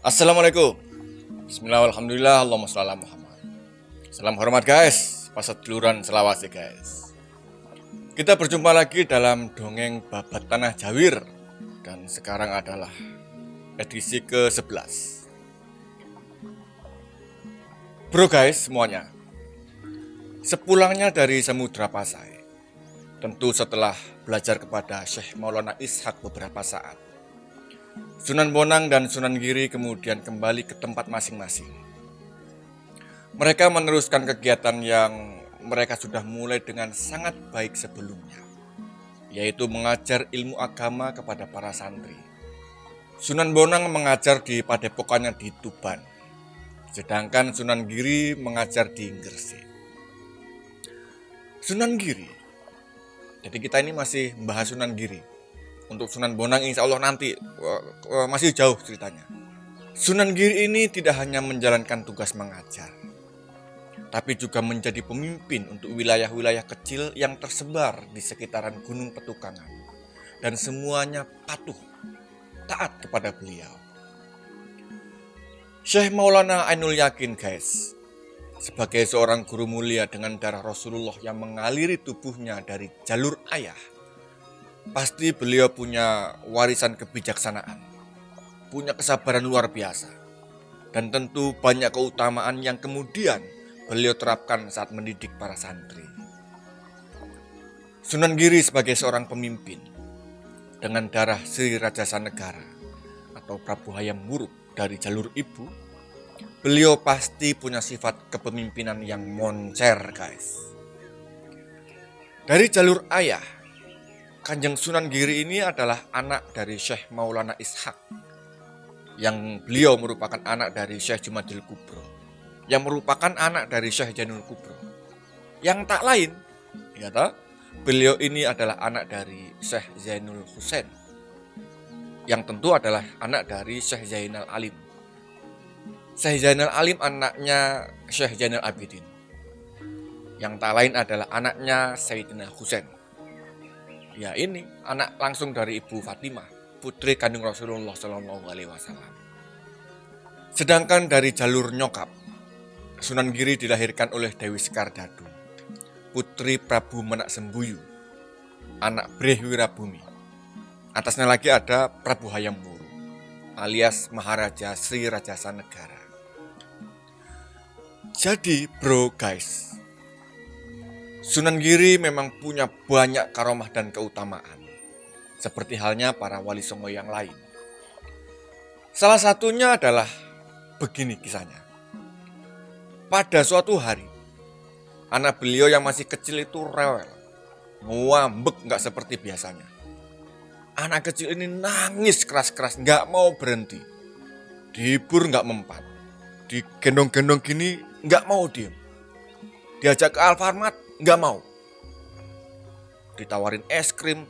Assalamualaikum. Bismillah, alhamdulillah, Allahumma sholli ala Muhammad. Salam hormat guys, paseduluran selawase guys. Kita berjumpa lagi dalam dongeng babat tanah Jawir. Dan sekarang adalah edisi ke-11. Bro guys semuanya, sepulangnya dari Samudra Pasai, tentu setelah belajar kepada Syekh Maulana Ishaq beberapa saat, Sunan Bonang dan Sunan Giri kemudian kembali ke tempat masing-masing. Mereka meneruskan kegiatan yang mereka sudah mulai dengan sangat baik sebelumnya, yaitu mengajar ilmu agama kepada para santri. Sunan Bonang mengajar di padepokannya di Tuban, sedangkan Sunan Giri mengajar di Gresik. Sunan Giri, jadi kita ini masih membahas Sunan Giri. Untuk Sunan Bonang insya Allah nanti masih jauh ceritanya. Sunan Giri ini tidak hanya menjalankan tugas mengajar, tapi juga menjadi pemimpin untuk wilayah-wilayah kecil yang tersebar di sekitaran Gunung Petukangan. Dan semuanya patuh, taat kepada beliau. Syekh Maulana Ainul Yakin guys, sebagai seorang guru mulia dengan darah Rasulullah yang mengaliri tubuhnya dari jalur ayah, pasti beliau punya warisan kebijaksanaan, punya kesabaran luar biasa, dan tentu banyak keutamaan yang kemudian beliau terapkan saat mendidik para santri. Sunan Giri sebagai seorang pemimpin dengan darah Sri Rajasa Negara atau Prabu Hayam Wuruk dari jalur ibu, beliau pasti punya sifat kepemimpinan yang moncer guys. Dari jalur ayah, Kanjeng Sunan Giri ini adalah anak dari Syekh Maulana Ishaq, yang beliau merupakan anak dari Syekh Jumadil Kubro, yang merupakan anak dari Syekh Jainul Kubro. Yang tak lain, ya toh, beliau ini adalah anak dari Syekh Zainul Husain, yang tentu adalah anak dari Syekh Zainal Alim. Syekh Zainal Alim anaknya Syekh Zainal Abidin. Yang tak lain adalah anaknya Sayyidina Husain. Ya ini anak langsung dari Ibu Fatimah, putri kandung Rasulullah SAW. Sedangkan dari jalur nyokap, Sunan Giri dilahirkan oleh Dewi Sekardadu, putri Prabu Menak Sembuyu, anak Breh Wirabumi. Atasnya lagi ada Prabu Hayam Wuruk, alias Maharaja Sri Rajasa Negara. Jadi bro guys, Sunan Giri memang punya banyak karomah dan keutamaan, seperti halnya para wali songo yang lain. Salah satunya adalah begini kisahnya. Pada suatu hari, anak beliau yang masih kecil itu rewel, ngambek gak seperti biasanya. Anak kecil ini nangis keras-keras, gak mau berhenti. Dihibur gak mempan, digendong-gendong gini gak mau diem. Diajak ke Alfamart nggak mau. Ditawarin es krim,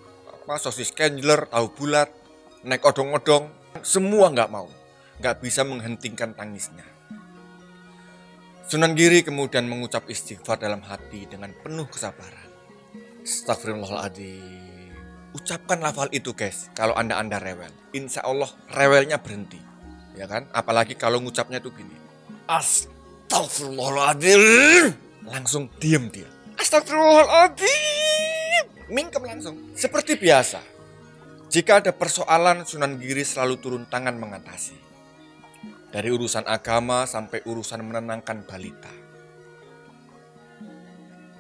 sosis Kendler, tahu bulat, naik odong-odong, semua nggak mau. Nggak bisa menghentikan tangisnya. Sunan Giri kemudian mengucap istighfar dalam hati dengan penuh kesabaran. Astagfirullahaladzim. Ucapkan lafal itu guys, kalau anda rewel. Insya Allah rewelnya berhenti. Ya kan? Apalagi kalau ngucapnya itu gini. Astagfirullahaladzim. Langsung diem dia. Astagfirullahaladzim, mingkem langsung. Seperti biasa, jika ada persoalan, Sunan Giri selalu turun tangan mengatasi. Dari urusan agama sampai urusan menenangkan balita.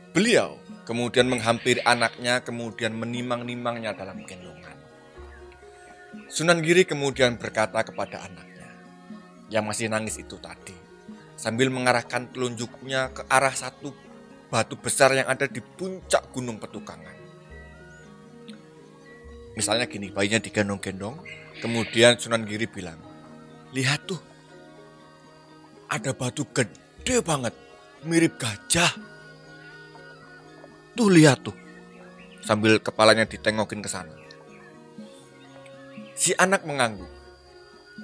Beliau kemudian menghampiri anaknya, kemudian menimang-nimangnya dalam gendongan. Sunan Giri kemudian berkata kepada anaknya, yang masih nangis itu tadi, sambil mengarahkan telunjuknya ke arah satu batu besar yang ada di puncak Gunung Petukangan. Misalnya gini, bayinya digendong-gendong, kemudian Sunan Giri bilang, lihat tuh, ada batu gede banget, mirip gajah. Tuh lihat tuh, sambil kepalanya ditengokin ke sana. Si anak mengangguk,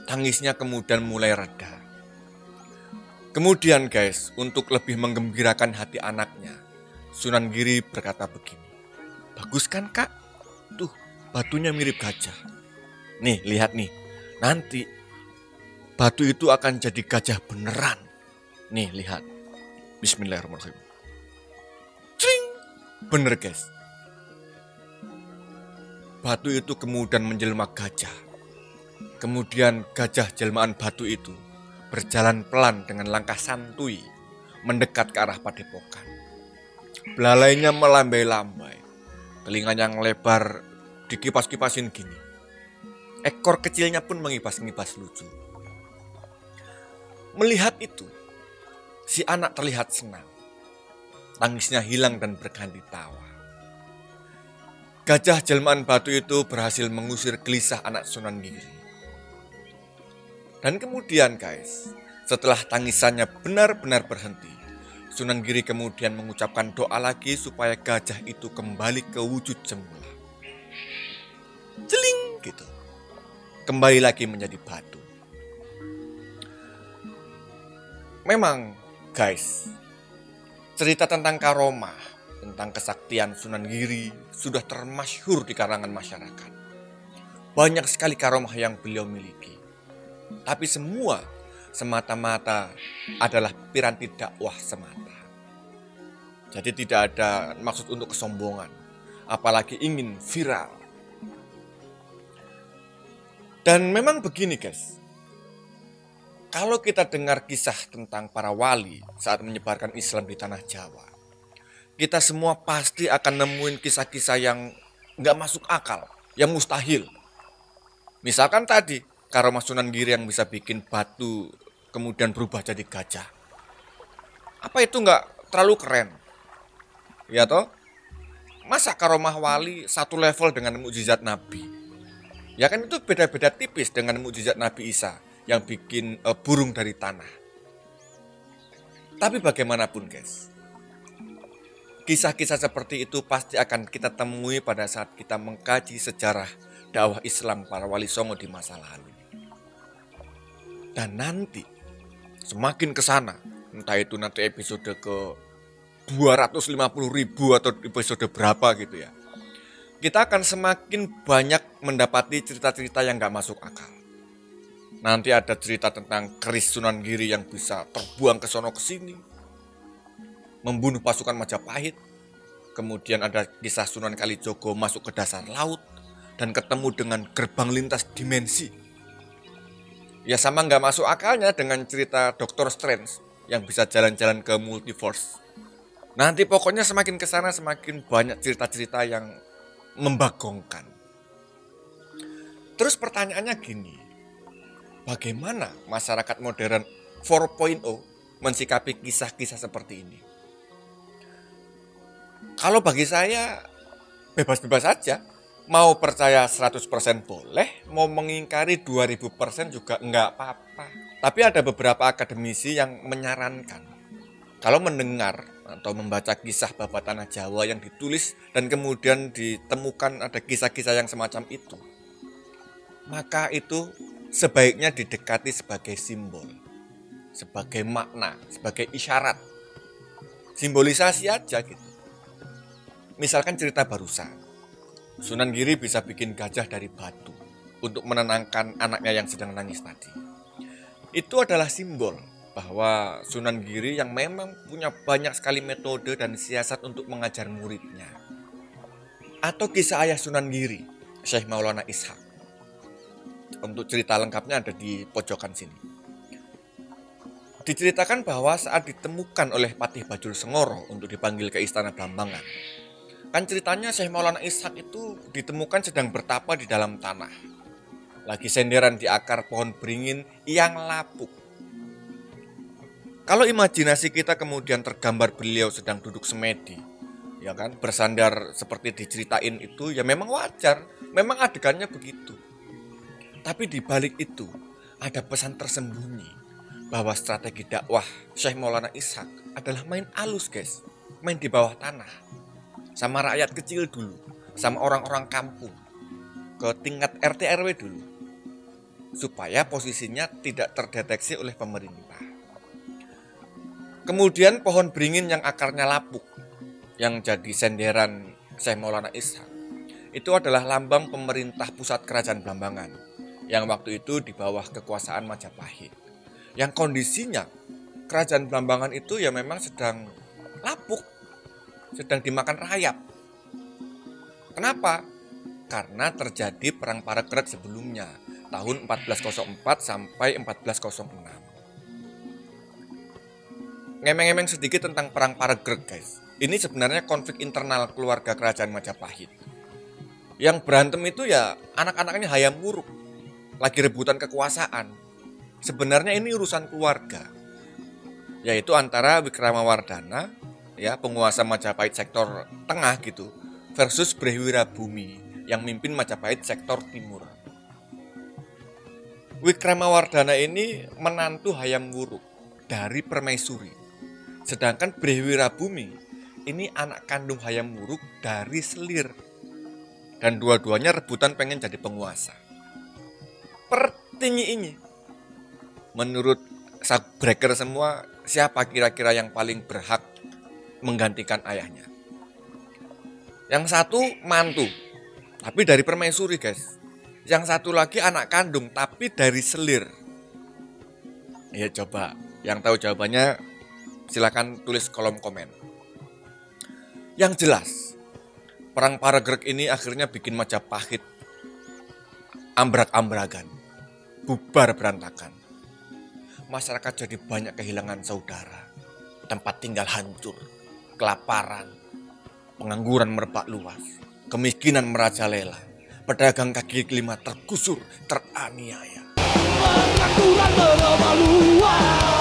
tangisnya kemudian mulai reda. Kemudian guys, untuk lebih menggembirakan hati anaknya, Sunan Giri berkata begini, bagus kan kak? Tuh batunya mirip gajah. Nih lihat nih, nanti batu itu akan jadi gajah beneran. Nih, lihat. Bismillahirrahmanirrahim. Cring! Bener, guys. Batu itu kemudian menjelma gajah. Kemudian gajah jelmaan batu itu berjalan pelan dengan langkah santuy mendekat ke arah padepokan. Belalainya melambai-lambai, telinganya yang lebar dikipas-kipasin gini. Ekor kecilnya pun mengipas-ngipas lucu. Melihat itu, si anak terlihat senang. Tangisnya hilang dan berganti tawa. Gajah jelmaan batu itu berhasil mengusir gelisah anak Sunan Giri. Dan kemudian guys, setelah tangisannya benar-benar berhenti, Sunan Giri kemudian mengucapkan doa lagi supaya gajah itu kembali ke wujud semula. Celing gitu. Kembali lagi menjadi batu. Memang guys, cerita tentang karomah, tentang kesaktian Sunan Giri sudah termasyhur di kalangan masyarakat. Banyak sekali karomah yang beliau miliki. Tapi semua semata-mata adalah piranti dakwah semata. Jadi tidak ada maksud untuk kesombongan, apalagi ingin viral. Dan memang begini guys, kalau kita dengar kisah tentang para wali saat menyebarkan Islam di tanah Jawa, kita semua pasti akan nemuin kisah-kisah yang nggak masuk akal, yang mustahil. Misalkan tadi, karomah Sunan Giri yang bisa bikin batu kemudian berubah jadi gajah. Apa itu nggak terlalu keren? Ya toh? Masa karomah wali satu level dengan mukjizat Nabi? Ya kan itu beda-beda tipis dengan mukjizat Nabi Isa yang bikin burung dari tanah. Tapi bagaimanapun guys, kisah-kisah seperti itu pasti akan kita temui pada saat kita mengkaji sejarah dakwah Islam para wali songo di masa lalu. Dan nanti semakin ke sana, entah itu nanti episode ke 250.000 atau episode berapa gitu ya, kita akan semakin banyak mendapati cerita-cerita yang gak masuk akal. Nanti ada cerita tentang keris Sunan Giri yang bisa terbuang ke sono ke sini, membunuh pasukan Majapahit. Kemudian ada kisah Sunan Kalijogo masuk ke dasar laut dan ketemu dengan gerbang lintas dimensi. Ya sama nggak masuk akalnya dengan cerita Doctor Strange yang bisa jalan-jalan ke multiverse. Nanti pokoknya semakin kesana semakin banyak cerita-cerita yang membagongkan. Terus pertanyaannya gini, bagaimana masyarakat modern 4.0 mensikapi kisah-kisah seperti ini? Kalau bagi saya bebas-bebas saja. Mau percaya 100% boleh, mau mengingkari 2000% juga enggak apa-apa. Tapi ada beberapa akademisi yang menyarankan, kalau mendengar atau membaca kisah Babat Tanah Jawa yang ditulis dan kemudian ditemukan ada kisah-kisah yang semacam itu, maka itu sebaiknya didekati sebagai simbol, sebagai makna, sebagai isyarat. Simbolisasi aja gitu. Misalkan cerita barusan, Sunan Giri bisa bikin gajah dari batu untuk menenangkan anaknya yang sedang nangis tadi. Itu adalah simbol bahwa Sunan Giri yang memang punya banyak sekali metode dan siasat untuk mengajar muridnya. Atau kisah ayah Sunan Giri, Syekh Maulana Ishak. Untuk cerita lengkapnya ada di pojokan sini. Diceritakan bahwa saat ditemukan oleh Patih Bajul Sengoro untuk dipanggil ke Istana Blambangan, kan ceritanya Syekh Maulana Ishak itu ditemukan sedang bertapa di dalam tanah. Lagi senderan di akar pohon beringin yang lapuk. Kalau imajinasi kita kemudian tergambar beliau sedang duduk semedi, ya kan, bersandar seperti diceritain itu, ya memang wajar, memang adegannya begitu. Tapi di balik itu ada pesan tersembunyi bahwa strategi dakwah Syekh Maulana Ishak adalah main alus guys, main di bawah tanah. Sama rakyat kecil dulu, sama orang-orang kampung, ke tingkat RT RW dulu, supaya posisinya tidak terdeteksi oleh pemerintah. Kemudian pohon beringin yang akarnya lapuk, yang jadi senderan Syekh Maulana Ishak, itu adalah lambang pemerintah pusat kerajaan Blambangan, yang waktu itu di bawah kekuasaan Majapahit. Yang kondisinya kerajaan Blambangan itu ya memang sedang lapuk, sedang dimakan rayap. Kenapa? Karena terjadi perang Paragreg sebelumnya, tahun 1404 sampai 1406. Ngemeng-ngemeng sedikit tentang perang Paragreg, guys. Ini sebenarnya konflik internal keluarga kerajaan Majapahit. Yang berantem itu ya anak-anaknya Hayam Wuruk, lagi rebutan kekuasaan. Sebenarnya ini urusan keluarga, yaitu antara Wikramawardhana, ya penguasa Majapahit sektor tengah gitu, versus Brehwirabumi yang mimpin Majapahit sektor timur. Wikramawardhana ini menantu Hayam Wuruk dari permaisuri, sedangkan Brehwirabumi ini anak kandung Hayam Wuruk dari Selir, dan dua-duanya rebutan pengen jadi penguasa. Pertinyi ini, menurut Sagbreker semua, siapa kira-kira yang paling berhak menggantikan ayahnya? Yang satu mantu, tapi dari permaisuri, guys. Yang satu lagi anak kandung, tapi dari Selir. Ya coba, yang tahu jawabannya silakan tulis kolom komen. Yang jelas, perang Paragreg ini akhirnya bikin Majapahit ambrak-ambrakan, bubar berantakan. Masyarakat jadi banyak kehilangan saudara, tempat tinggal hancur, kelaparan, pengangguran merebak luas, kemiskinan merajalela, pedagang kaki lima tergusur, teraniaya. Pengangguran merebak luas.